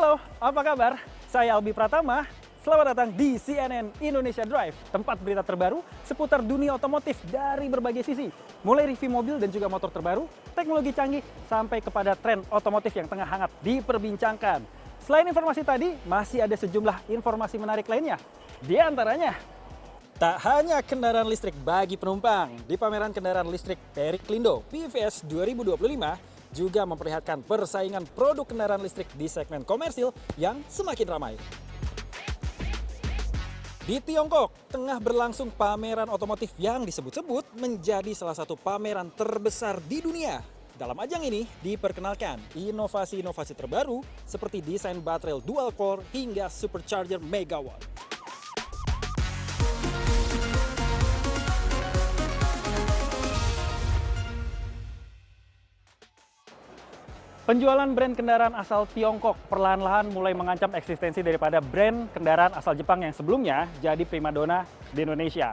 Halo, apa kabar? Saya Albi Pratama. Selamat datang di CNN Indonesia Drive, tempat berita terbaru seputar dunia otomotif dari berbagai sisi. Mulai review mobil dan juga motor terbaru, teknologi canggih, sampai kepada tren otomotif yang tengah hangat diperbincangkan. Selain informasi tadi, masih ada sejumlah informasi menarik lainnya. Di antaranya, tak hanya kendaraan listrik bagi penumpang, di pameran kendaraan listrik Periklindo PVS 2025 juga memperlihatkan persaingan produk kendaraan listrik di segmen komersil yang semakin ramai. Di Tiongkok, tengah berlangsung pameran otomotif yang disebut-sebut menjadi salah satu pameran terbesar di dunia. Dalam ajang ini diperkenalkan inovasi-inovasi terbaru seperti desain baterai dual core hingga supercharger megawatt. Penjualan brand kendaraan asal Tiongkok perlahan-lahan mulai mengancam eksistensi daripada brand kendaraan asal Jepang yang sebelumnya jadi primadona di Indonesia.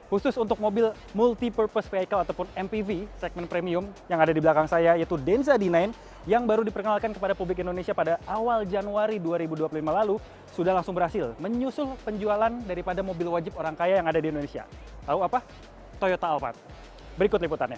Khusus untuk mobil multi-purpose vehicle ataupun MPV segmen premium yang ada di belakang saya yaitu Denza D9 yang baru diperkenalkan kepada publik Indonesia pada awal Januari 2025 lalu sudah langsung berhasil menyusul penjualan daripada mobil wajib orang kaya yang ada di Indonesia. Tahu apa? Toyota Alphard. Berikut liputannya.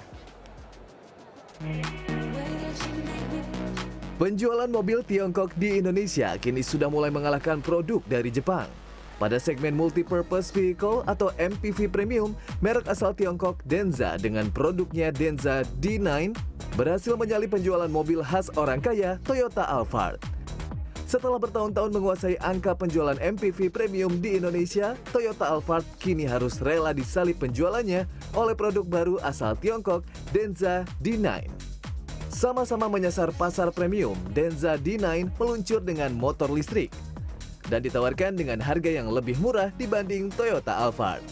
Penjualan mobil Tiongkok di Indonesia kini sudah mulai mengalahkan produk dari Jepang. Pada segmen multi-purpose vehicle atau MPV premium, merek asal Tiongkok Denza dengan produknya Denza D9 berhasil menyalip penjualan mobil khas orang kaya Toyota Alphard. Setelah bertahun-tahun menguasai angka penjualan MPV premium di Indonesia, Toyota Alphard kini harus rela disalip penjualannya oleh produk baru asal Tiongkok Denza D9. Sama-sama menyasar pasar premium, Denza D9 meluncur dengan motor listrik dan ditawarkan dengan harga yang lebih murah dibanding Toyota Alphard.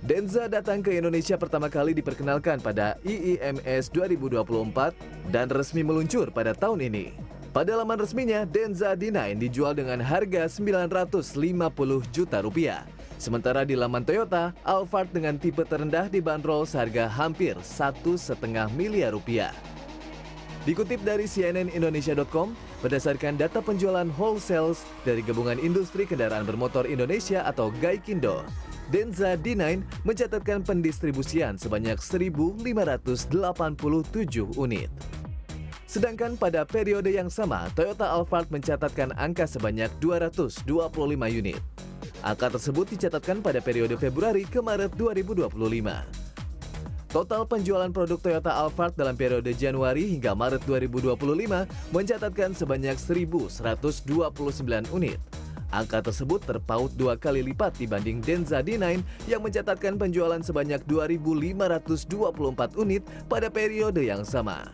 Denza datang ke Indonesia pertama kali diperkenalkan pada IIMS 2024 dan resmi meluncur pada tahun ini. Pada laman resminya, Denza D9 dijual dengan harga Rp950 juta. Sementara di laman Toyota, Alphard dengan tipe terendah dibanderol seharga hampir Rp1,5 miliar. Dikutip dari cnnindonesia.com, berdasarkan data penjualan wholesale dari Gabungan Industri Kendaraan Bermotor Indonesia atau GAIKINDO, Denza D9 mencatatkan pendistribusian sebanyak 1.587 unit. Sedangkan pada periode yang sama, Toyota Alphard mencatatkan angka sebanyak 225 unit. Angka tersebut dicatatkan pada periode Februari ke Maret 2025. Total penjualan produk Toyota Alphard dalam periode Januari hingga Maret 2025 mencatatkan sebanyak 1.129 unit. Angka tersebut terpaut 2 kali lipat dibanding Denza D9 yang mencatatkan penjualan sebanyak 2.524 unit pada periode yang sama.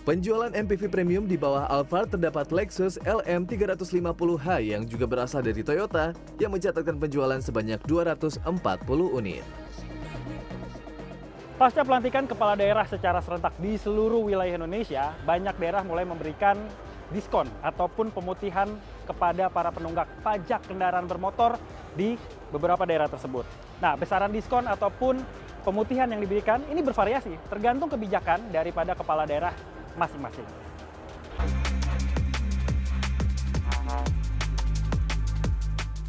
Penjualan MPV premium di bawah Alphard terdapat Lexus LM 350h yang juga berasal dari Toyota yang mencatatkan penjualan sebanyak 240 unit. Pasca pelantikan kepala daerah secara serentak di seluruh wilayah Indonesia, banyak daerah mulai memberikan diskon ataupun pemutihan kepada para penunggak pajak kendaraan bermotor di beberapa daerah tersebut. Nah, besaran diskon ataupun pemutihan yang diberikan ini bervariasi tergantung kebijakan daripada kepala daerah masing-masing.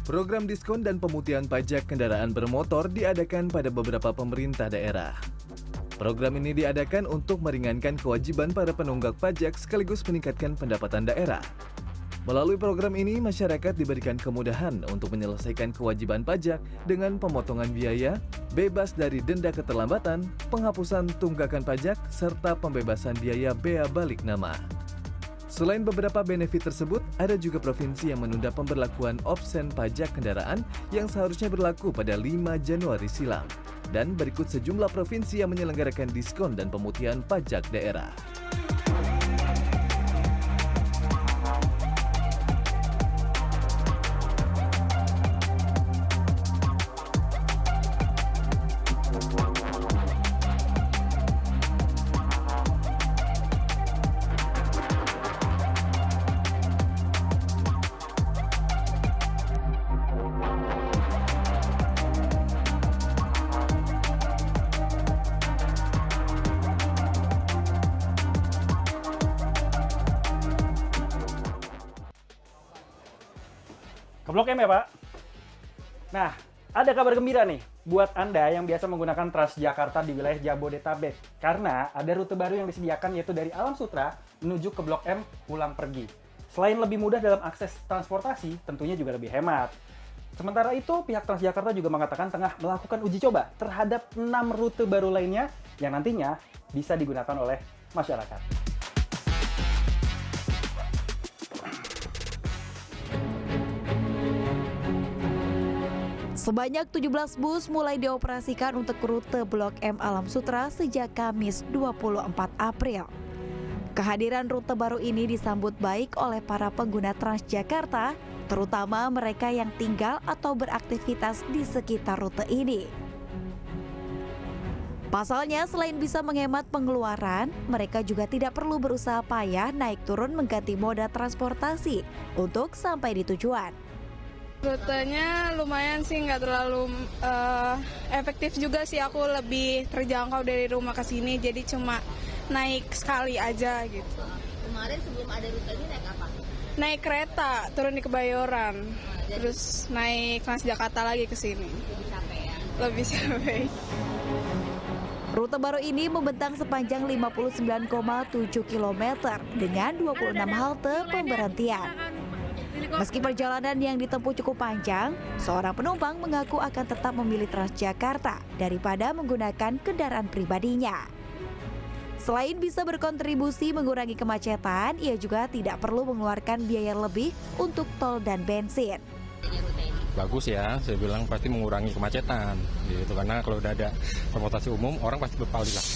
Program diskon dan pemutihan pajak kendaraan bermotor diadakan pada beberapa pemerintah daerah. Program ini diadakan untuk meringankan kewajiban para penunggak pajak sekaligus meningkatkan pendapatan daerah. Melalui program ini, masyarakat diberikan kemudahan untuk menyelesaikan kewajiban pajak dengan pemotongan biaya, bebas dari denda keterlambatan, penghapusan tunggakan pajak, serta pembebasan biaya bea balik nama. Selain beberapa benefit tersebut, ada juga provinsi yang menunda pemberlakuan opsen pajak kendaraan yang seharusnya berlaku pada 5 Januari silam. Dan berikut sejumlah provinsi yang menyelenggarakan diskon dan pemutihan pajak daerah. Ke Blok M ya, Pak? Nah, ada kabar gembira nih buat Anda yang biasa menggunakan Transjakarta di wilayah Jabodetabek. Karena ada rute baru yang disediakan yaitu dari Alam Sutra menuju ke Blok M pulang pergi. Selain lebih mudah dalam akses transportasi, tentunya juga lebih hemat. Sementara itu, pihak Transjakarta juga mengatakan tengah melakukan uji coba terhadap 6 rute baru lainnya yang nantinya bisa digunakan oleh masyarakat. Sebanyak 17 bus mulai dioperasikan untuk rute Blok M Alam Sutra sejak Kamis 24 April. Kehadiran rute baru ini disambut baik oleh para pengguna Transjakarta, terutama mereka yang tinggal atau beraktivitas di sekitar rute ini. Pasalnya, selain bisa menghemat pengeluaran, mereka juga tidak perlu berusaha payah naik turun mengganti moda transportasi untuk sampai di tujuan. Rutenya lumayan sih, nggak terlalu efektif juga sih. Aku lebih terjangkau dari rumah ke sini, jadi cuma naik sekali aja gitu. Kemarin sebelum ada rute ini naik apa? Naik kereta, turun di Kebayoran, terus naik Transjakarta lagi ke sini. Lebih capek ya? Lebih capek. Rute baru ini membentang sepanjang 59,7 km dengan 26 halte pemberhentian. Meski perjalanan yang ditempuh cukup panjang, seorang penumpang mengaku akan tetap memilih Transjakarta daripada menggunakan kendaraan pribadinya. Selain bisa berkontribusi mengurangi kemacetan, ia juga tidak perlu mengeluarkan biaya lebih untuk tol dan bensin. Bagus ya, saya bilang pasti mengurangi kemacetan gitu, karena kalau udah ada transportasi umum orang pasti berpaling lah.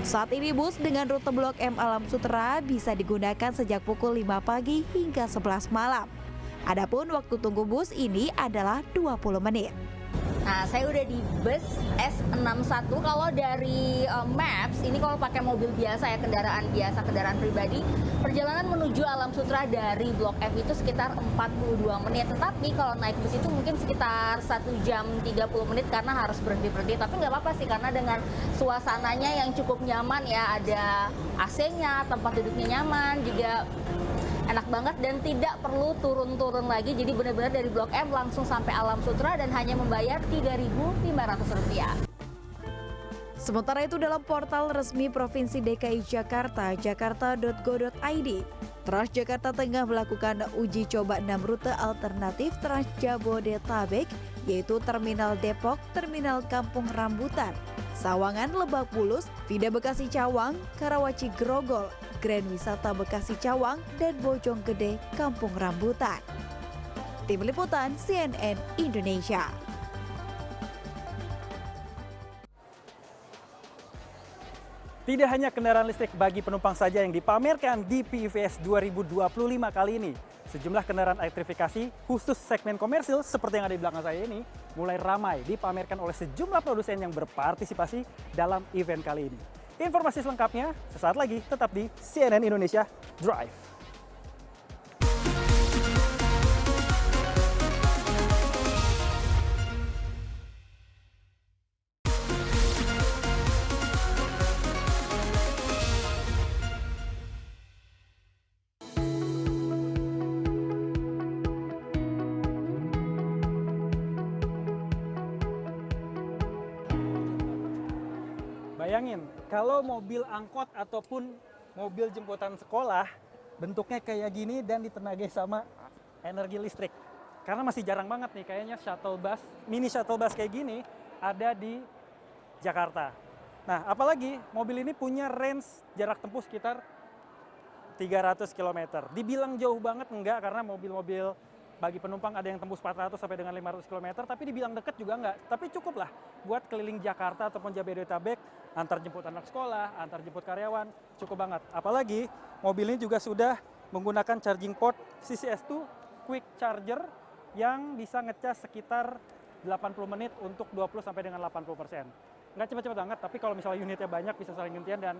Saat ini bus dengan rute Blok M Alam Sutra bisa digunakan sejak pukul 5 pagi hingga 11 malam. Adapun waktu tunggu bus ini adalah 20 menit. Nah, saya udah di bus S61. Kalau dari Maps, ini kalau pakai mobil biasa ya, kendaraan biasa, kendaraan pribadi, perjalanan menuju Alam Sutra dari Blok M itu sekitar 42 menit. Tetapi kalau naik bus itu mungkin sekitar 1 jam 30 menit karena harus berhenti-berhenti. Tapi nggak apa-apa sih, karena dengan suasananya yang cukup nyaman ya, ada AC-nya, tempat duduknya nyaman, juga enak banget dan tidak perlu turun-turun lagi. Jadi benar-benar dari Blok M langsung sampai Alam Sutra dan hanya membayar Rp3.500. Sementara itu dalam portal resmi Provinsi DKI Jakarta, jakarta.go.id, Transjakarta tengah melakukan uji coba 6 rute alternatif Transjabodetabek, yaitu Terminal Depok, Terminal Kampung Rambutan, Sawangan Lebak Bulus, Vida Bekasi Cawang, Karawaci Grogol, Grand Wisata Bekasi Cawang, dan Bojonggede Kampung Rambutan. Tim Liputan CNN Indonesia. Tidak hanya kendaraan listrik bagi penumpang saja yang dipamerkan di PIVS 2025 kali ini. Sejumlah kendaraan elektrifikasi khusus segmen komersil seperti yang ada di belakang saya ini mulai ramai dipamerkan oleh sejumlah produsen yang berpartisipasi dalam event kali ini. Informasi selengkapnya sesaat lagi tetap di CNN Indonesia Drive. Bayangin, kalau mobil angkot ataupun mobil jemputan sekolah bentuknya kayak gini dan ditenagai sama energi listrik. Karena masih jarang banget nih kayaknya shuttle bus, mini shuttle bus kayak gini ada di Jakarta. Nah, apalagi mobil ini punya range jarak tempuh sekitar 300 km. Dibilang jauh banget enggak, karena mobil-mobil bagi penumpang ada yang tembus 400 sampai dengan 500 km, tapi dibilang deket juga enggak. Tapi cukup lah buat keliling Jakarta ataupun Jabodetabek, antar jemput anak sekolah, antar jemput karyawan, cukup banget. Apalagi mobil ini juga sudah menggunakan charging port CCS2 Quick Charger yang bisa ngecas sekitar 80 menit untuk 20 sampai dengan 80%. Nggak cepat-cepat banget, tapi kalau misalnya unitnya banyak bisa saling gantian dan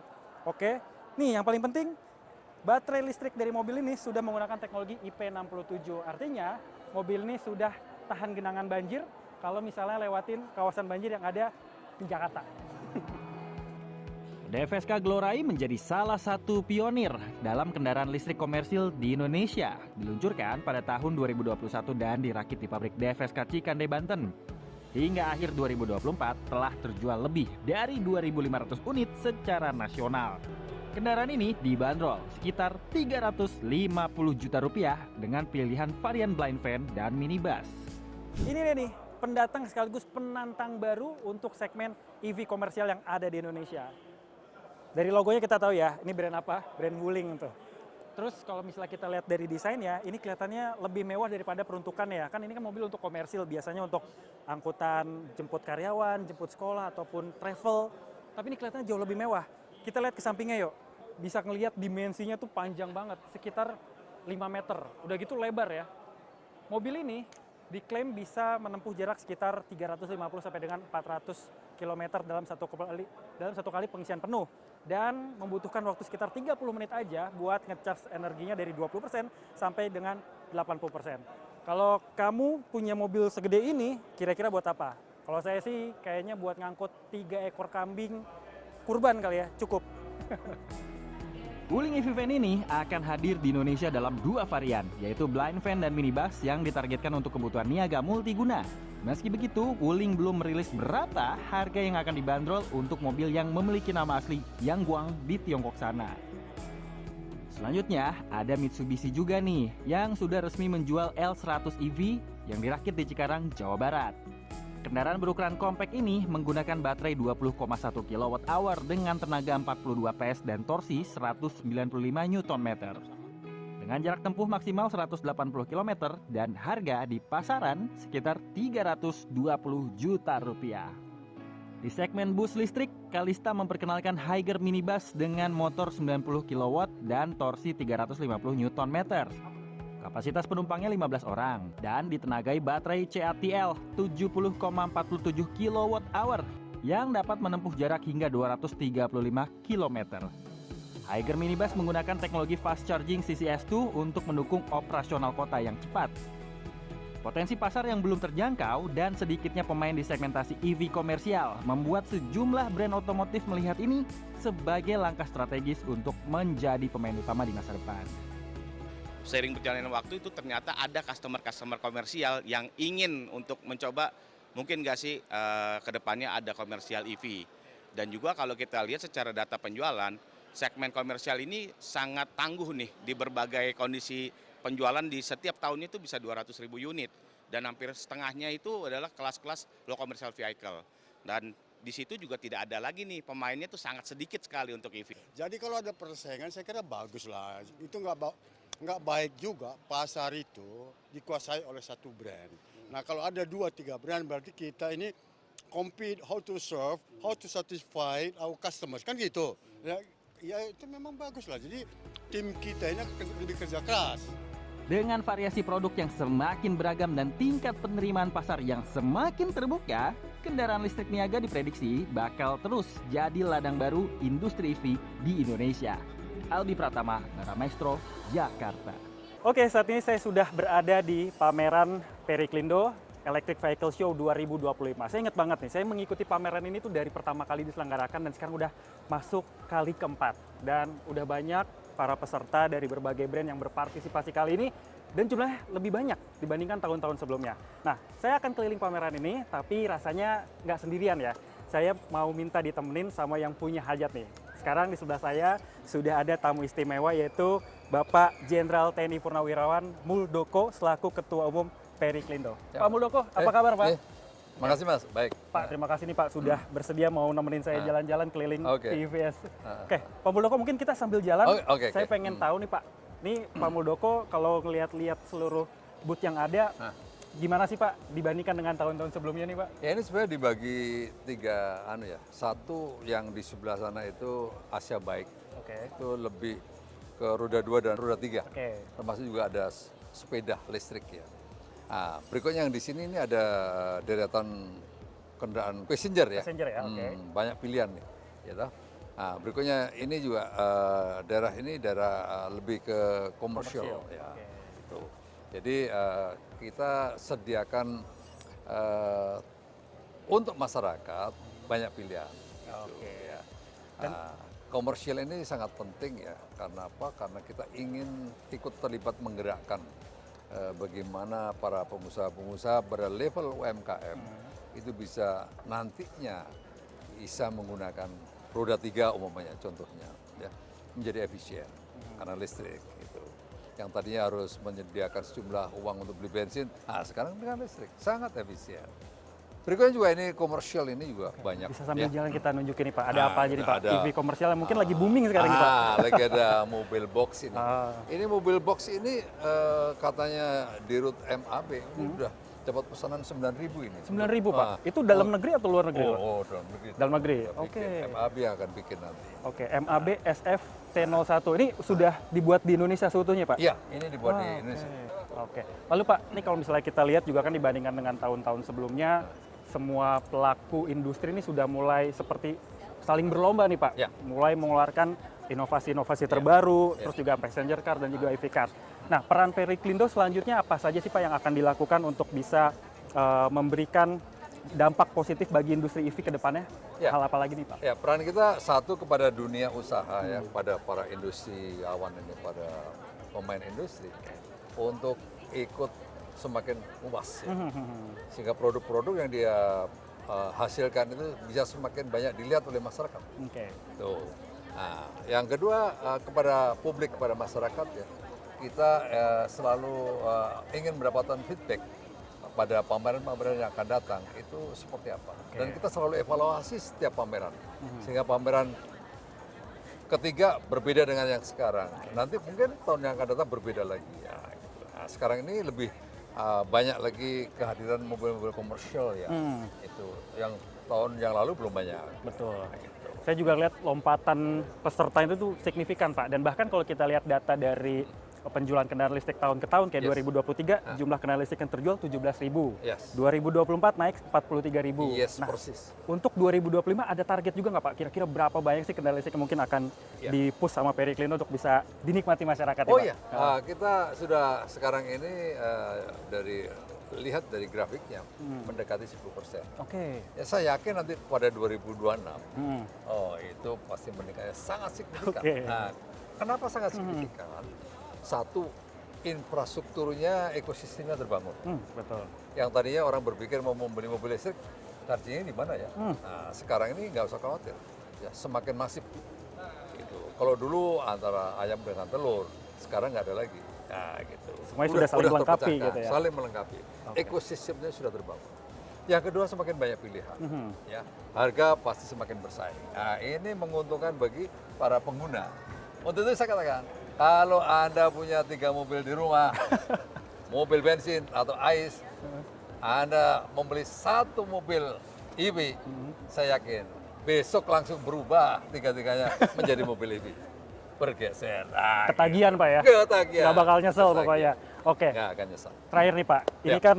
oke. Nih yang paling penting, baterai listrik dari mobil ini sudah menggunakan teknologi IP67. Artinya mobil ini sudah tahan genangan banjir kalau misalnya lewatin kawasan banjir yang ada di Jakarta. DFSK Glorai menjadi salah satu pionir dalam kendaraan listrik komersil di Indonesia. Diluncurkan pada tahun 2021 dan dirakit di pabrik DFSK Cikande, Banten. Hingga akhir 2024 telah terjual lebih dari 2.500 unit secara nasional. Kendaraan ini dibanderol sekitar 350 juta rupiah dengan pilihan varian blind van dan minibus. Ini dia nih, pendatang sekaligus penantang baru untuk segmen EV komersial yang ada di Indonesia. Dari logonya kita tahu ya, ini brand apa? Brand Wuling tuh. Terus kalau misalnya kita lihat dari desainnya, ini kelihatannya lebih mewah daripada peruntukannya. Kan ini kan mobil untuk komersil, biasanya untuk angkutan jemput karyawan, jemput sekolah, ataupun travel. Tapi ini kelihatannya jauh lebih mewah. Kita lihat ke sampingnya yuk. Bisa ngelihat dimensinya tuh panjang banget, sekitar 5 meter. Udah gitu lebar ya. Mobil ini diklaim bisa menempuh jarak sekitar 350 sampai dengan 400 km dalam satu kali pengisian penuh. Dan membutuhkan waktu sekitar 30 menit aja buat ngecharge energinya dari 20% sampai dengan 80%. Kalau kamu punya mobil segede ini, kira-kira buat apa? Kalau saya sih kayaknya buat ngangkut 3 ekor kambing kurban kali ya, cukup. Wuling EV Van ini akan hadir di Indonesia dalam 2 varian, yaitu blind van dan minibus yang ditargetkan untuk kebutuhan niaga multiguna. Meski begitu, Wuling belum merilis berapa harga yang akan dibanderol untuk mobil yang memiliki nama asli Yangguang di Tiongkok sana. Selanjutnya, ada Mitsubishi juga nih, yang sudah resmi menjual L100 EV yang dirakit di Cikarang, Jawa Barat. Kendaraan berukuran compact ini menggunakan baterai 20,1 kWh dengan tenaga 42 PS dan torsi 195 Nm. Dengan jarak tempuh maksimal 180 km dan harga di pasaran sekitar 320 juta rupiah. Di segmen bus listrik, Kalista memperkenalkan Higer minibus dengan motor 90 kW dan torsi 350 Nm. Kapasitas penumpangnya 15 orang dan ditenagai baterai CATL 70,47 kWh yang dapat menempuh jarak hingga 235 km. Higer minibus menggunakan teknologi fast charging CCS2 untuk mendukung operasional kota yang cepat. Potensi pasar yang belum terjangkau dan sedikitnya pemain di segmentasi EV komersial membuat sejumlah brand otomotif melihat ini sebagai langkah strategis untuk menjadi pemain utama di masa depan. Seiring berjalannya waktu itu ternyata ada customer komersial yang ingin untuk mencoba mungkin nggak sih ke depannya ada komersial EV. Dan juga kalau kita lihat secara data penjualan, segmen komersial ini sangat tangguh nih di berbagai kondisi penjualan di setiap tahunnya itu bisa 200.000 unit. Dan hampir setengahnya itu adalah kelas-kelas low commercial vehicle. Dan di situ juga tidak ada lagi nih pemainnya itu sangat sedikit sekali untuk EV. Jadi kalau ada persaingan saya kira bagus lah. Itu nggak baik juga pasar itu dikuasai oleh satu brand. Nah kalau ada 2-3 brand berarti kita ini compete how to serve, how to satisfy our customers kan gitu. Ya itu memang bagus lah. Jadi tim kita ini lebih kerja keras. Dengan variasi produk yang semakin beragam dan tingkat penerimaan pasar yang semakin terbuka, kendaraan listrik niaga diprediksi bakal terus jadi ladang baru industri EV di Indonesia. Albi Pratama, Nara Maestro, Jakarta. Oke, saat ini saya sudah berada di pameran Periklindo Electric Vehicle Show 2025. Saya ingat banget nih, saya mengikuti pameran ini tuh dari pertama kali diselenggarakan dan sekarang udah masuk kali keempat. Dan udah banyak para peserta dari berbagai brand yang berpartisipasi kali ini dan jumlahnya lebih banyak dibandingkan tahun-tahun sebelumnya. Nah, saya akan keliling pameran ini, tapi rasanya nggak sendirian ya. Saya mau minta ditemenin sama yang punya hajat nih. Sekarang di sebelah saya sudah ada tamu istimewa yaitu Bapak Jenderal TNI Purnawirawan Muldoko selaku Ketua Umum Periklindo. Ya. Pak Muldoko, apa kabar Pak? Makasih Mas, baik. Pak, terima kasih nih Pak sudah bersedia mau nemenin saya jalan-jalan keliling TVS. Oke, Pak Muldoko mungkin kita sambil jalan. Saya pengen tahu nih Pak, nih Pak Muldoko kalau ngelihat-lihat seluruh booth yang ada, gimana sih Pak dibandingkan dengan tahun-tahun sebelumnya nih Pak? Ya ini sebenarnya dibagi 3 Satu yang di sebelah sana itu Asia Bike. Itu lebih ke roda 2 dan roda 3. Termasuk juga ada sepeda listrik ya. Nah, berikutnya yang di sini ini ada deretan kendaraan passenger ya. Passenger ya, banyak pilihan nih. Gitu. Nah, berikutnya ini juga daerah ini daerah lebih ke komersial ya. Gitu. Jadi kita sediakan untuk masyarakat banyak pilihan. Gitu, ya. komersial ini sangat penting ya. Karena apa? Karena kita ingin ikut terlibat menggerakkan bagaimana para pengusaha-pengusaha pada level UMKM itu bisa nantinya bisa menggunakan roda 3 umumnya contohnya ya, menjadi efisien karena listrik gitu. Yang tadinya harus menyediakan sejumlah uang untuk beli bensin, sekarang dengan listrik sangat efisien. Berikutnya juga ini komersial ini juga banyak. Bisa sambil ya. jalan kita nunjukin nih Pak, ada apa aja nih Pak? Ada. EV komersial yang mungkin lagi booming sekarang nih Pak. Lagi ada mobil box ini. Ini mobil box ini katanya di rute MAB ini udah dapat pesanan 9.000 ini. 9.000 Pak? Itu dalam negeri atau luar negeri Pak? Oh, dalam negeri. Dalam negeri, Kita oke. bikin. MAB akan bikin nanti. Oke, MAB SF T01 ini sudah dibuat di Indonesia seutuhnya Pak? Iya, ini dibuat di Indonesia. Oke. Lalu Pak, ini kalau misalnya kita lihat juga kan dibandingkan dengan tahun-tahun sebelumnya, semua pelaku industri ini sudah mulai seperti saling berlomba nih Pak. Ya. Mulai mengeluarkan inovasi-inovasi terbaru, terus juga passenger car dan juga EV car. Nah, peran Periklindo selanjutnya apa saja sih Pak yang akan dilakukan untuk bisa memberikan dampak positif bagi industri EV ke depannya? Ya. Hal apa lagi nih Pak? Ya, peran kita satu kepada dunia usaha ya, kepada para industriawan ini, pada pemain industri untuk ikut semakin luas ya. Sehingga produk-produk yang dia hasilkan itu bisa semakin banyak dilihat oleh masyarakat. Oke. Tuh. Nah, yang kedua kepada publik, kepada masyarakat ya, kita selalu ingin mendapatkan feedback pada pameran-pameran yang akan datang itu seperti apa. Dan kita selalu evaluasi setiap pameran. Sehingga pameran ketiga berbeda dengan yang sekarang. Nanti mungkin tahun yang akan datang berbeda lagi. Ya, gitu. Nah, sekarang ini lebih banyak lagi kehadiran mobil-mobil komersial ya. Itu yang tahun yang lalu belum banyak. Betul. Nah, gitu. Saya juga lihat lompatan peserta itu tuh signifikan Pak. Dan bahkan kalau kita lihat data dari penjualan kendaraan listrik tahun ke tahun kayak 2023 jumlah kendaraan listrik yang terjual 17.000. 2024 naik 43.000. Nah, persis. untuk 2025 ada target juga nggak Pak? Kira-kira berapa banyak sih kendaraan listrik yang mungkin akan di-push sama Periklindo untuk bisa dinikmati masyarakat Oh ya, iya, Pak? kita sudah sekarang ini lihat dari grafiknya mendekati 10%. Oke. Ya saya yakin nanti pada 2026, itu pasti meningkatnya sangat signifikan. Oke. Nah, kenapa sangat signifikan? Satu, infrastrukturnya, ekosistemnya terbangun. Betul. Yang tadinya orang berpikir mau membeli mobil listrik, chargingnya di mana ya? Nah, sekarang ini nggak usah khawatir, ya semakin masif. Gitu. Kalau dulu antara ayam dengan telur, sekarang nggak ada lagi. Nah, gitu. Semuanya sudah saling melengkapi terpecahkan, gitu ya? Saling melengkapi. Ekosistemnya sudah terbangun. Yang kedua semakin banyak pilihan, ya harga pasti semakin bersaing. Nah, ini menguntungkan bagi para pengguna. Untuk itu saya katakan, kalau Anda punya 3 mobil di rumah, mobil bensin atau ICE, Anda membeli 1 mobil EV, saya yakin besok langsung berubah 3-tiganya menjadi mobil EV. Bergeser. Nah, Ketagihan Pak ya? Ketagihan. Nggak bakal nyesel Ketagihan. pokoknya. Oke. Nggak akan nyesel. Terakhir nih Pak, ini Ya. kan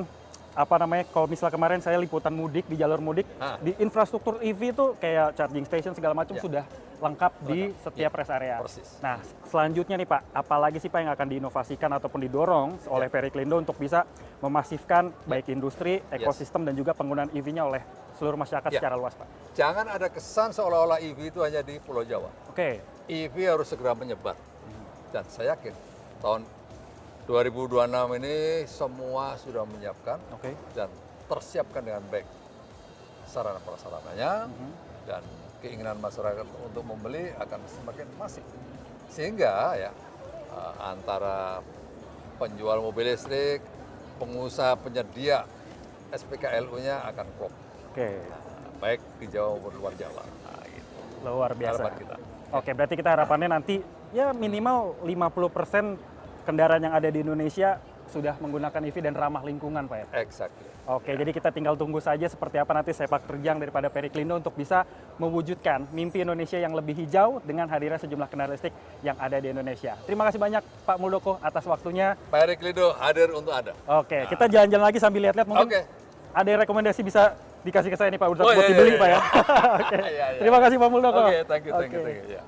apa namanya, kalau misalnya kemarin saya liputan mudik di jalur mudik, di infrastruktur EV itu kayak charging station segala macam sudah lengkap di setiap rest area. Persis. Nah, selanjutnya nih Pak, apalagi sih Pak yang akan diinovasikan ataupun didorong oleh Periklindo untuk bisa memasifkan baik industri, ekosistem dan juga penggunaan EV-nya oleh seluruh masyarakat secara luas Pak? Jangan ada kesan seolah-olah EV itu hanya di Pulau Jawa. Oke. EV harus segera menyebar. Dan saya yakin tahun 2026 ini semua sudah menyiapkan dan tersiapkan dengan baik sarana prasarananya dan keinginan masyarakat untuk membeli akan semakin masif. Sehingga ya antara penjual mobil listrik, pengusaha penyedia SPKLU-nya akan klop. Baik di Jawa maupun luar Jawa. Nah, gitu. Luar biasa. Harapan kita. Oke, berarti kita harapannya nanti ya minimal 50% kendaraan yang ada di Indonesia sudah menggunakan EV dan ramah lingkungan Pak ya? Exactly. Oke, jadi kita tinggal tunggu saja seperti apa nanti sepak terjang daripada Periklindo untuk bisa mewujudkan mimpi Indonesia yang lebih hijau dengan hadirnya sejumlah kendaraan listrik yang ada di Indonesia. Terima kasih banyak Pak Muldoko atas waktunya. Periklindo hadir untuk Anda. Oke, kita jalan-jalan lagi sambil lihat-lihat mungkin ada rekomendasi bisa dikasih ke saya nih Pak Ustadz buat dibeli Pak ya. Oke. Terima kasih Pak Muldoko. Oke, thank you. Ya.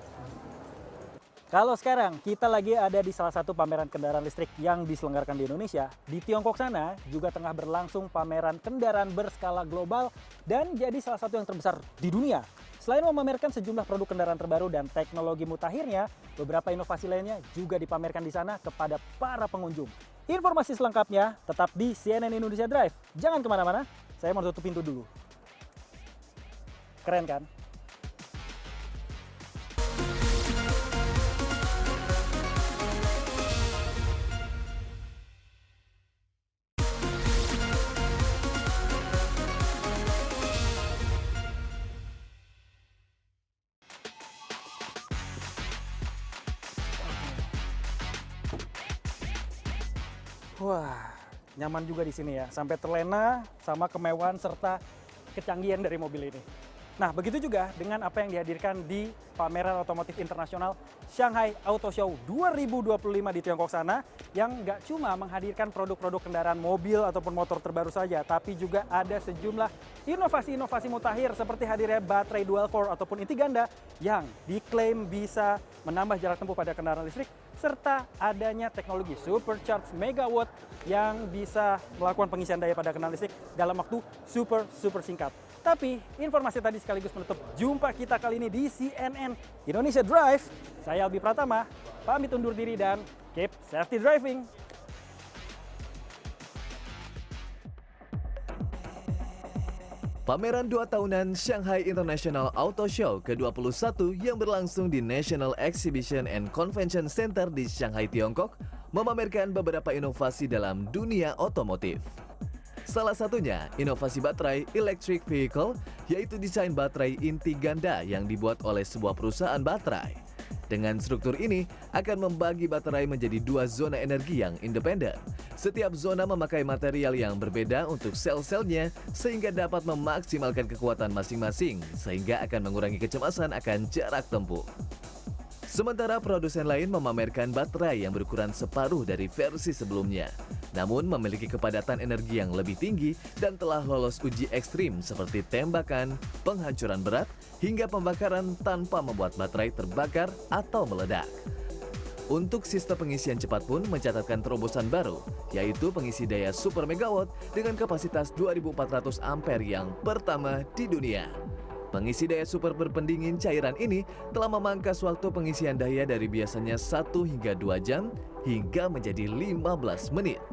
Kalau sekarang kita lagi ada di salah satu pameran kendaraan listrik yang diselenggarakan di Indonesia, di Tiongkok sana juga tengah berlangsung pameran kendaraan berskala global dan jadi salah satu yang terbesar di dunia. Selain memamerkan sejumlah produk kendaraan terbaru dan teknologi mutakhirnya, beberapa inovasi lainnya juga dipamerkan di sana kepada para pengunjung. Informasi selengkapnya tetap di CNN Indonesia Drive. Jangan kemana-mana, saya mau tutup pintu dulu. Keren kan? Wah, nyaman juga di sini ya. Sampai terlena sama kemewahan serta kecanggihan dari mobil ini. Nah, begitu juga dengan apa yang dihadirkan di pameran otomotif internasional Shanghai Auto Show 2025 di Tiongkok sana, yang nggak cuma menghadirkan produk-produk kendaraan mobil ataupun motor terbaru saja, tapi juga ada sejumlah inovasi-inovasi mutakhir seperti hadirnya baterai dual core ataupun inti ganda yang diklaim bisa menambah jarak tempuh pada kendaraan listrik, serta adanya teknologi supercharged megawatt yang bisa melakukan pengisian daya pada kendaraan listrik dalam waktu super singkat. Tapi informasi tadi sekaligus menutup jumpa kita kali ini di CNN Indonesia Drive. Saya Albi Pratama, pamit undur diri dan keep safety driving. Pameran 2 tahunan Shanghai International Auto Show ke-21 yang berlangsung di National Exhibition and Convention Center di Shanghai, Tiongkok, memamerkan beberapa inovasi dalam dunia otomotif. Salah satunya, inovasi baterai electric vehicle, yaitu desain baterai inti ganda yang dibuat oleh sebuah perusahaan baterai. Dengan struktur ini, akan membagi baterai menjadi 2 zona energi yang independen. Setiap zona memakai material yang berbeda untuk sel-selnya, sehingga dapat memaksimalkan kekuatan masing-masing, sehingga akan mengurangi kecemasan akan jarak tempuh. Sementara produsen lain memamerkan baterai yang berukuran separuh dari versi sebelumnya, namun memiliki kepadatan energi yang lebih tinggi dan telah lolos uji ekstrim seperti tembakan, penghancuran berat, hingga pembakaran tanpa membuat baterai terbakar atau meledak. Untuk sistem pengisian cepat pun mencatatkan terobosan baru, yaitu pengisi daya super megawatt dengan kapasitas 2400 ampere yang pertama di dunia. Pengisi daya super berpendingin cairan ini telah memangkas waktu pengisian daya dari biasanya 1 hingga 2 jam hingga menjadi 15 menit.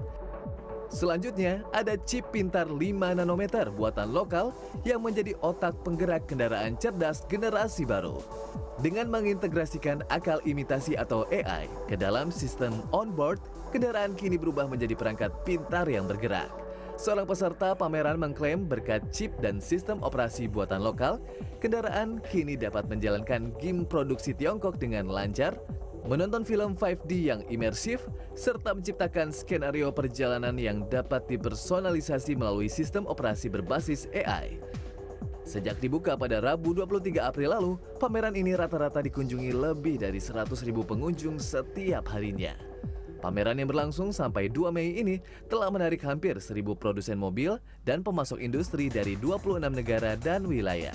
Selanjutnya, ada chip pintar 5 nanometer buatan lokal yang menjadi otak penggerak kendaraan cerdas generasi baru. Dengan mengintegrasikan akal imitasi atau AI ke dalam sistem onboard, kendaraan kini berubah menjadi perangkat pintar yang bergerak. Seorang peserta pameran mengklaim berkat chip dan sistem operasi buatan lokal, kendaraan kini dapat menjalankan game produksi Tiongkok dengan lancar, menonton film 5D yang imersif, serta menciptakan skenario perjalanan yang dapat dipersonalisasi melalui sistem operasi berbasis AI. Sejak dibuka pada Rabu 23 April lalu, pameran ini rata-rata dikunjungi lebih dari 100.000 pengunjung setiap harinya. Pameran yang berlangsung sampai 2 Mei ini telah menarik hampir 1.000 produsen mobil dan pemasok industri dari 26 negara dan wilayah.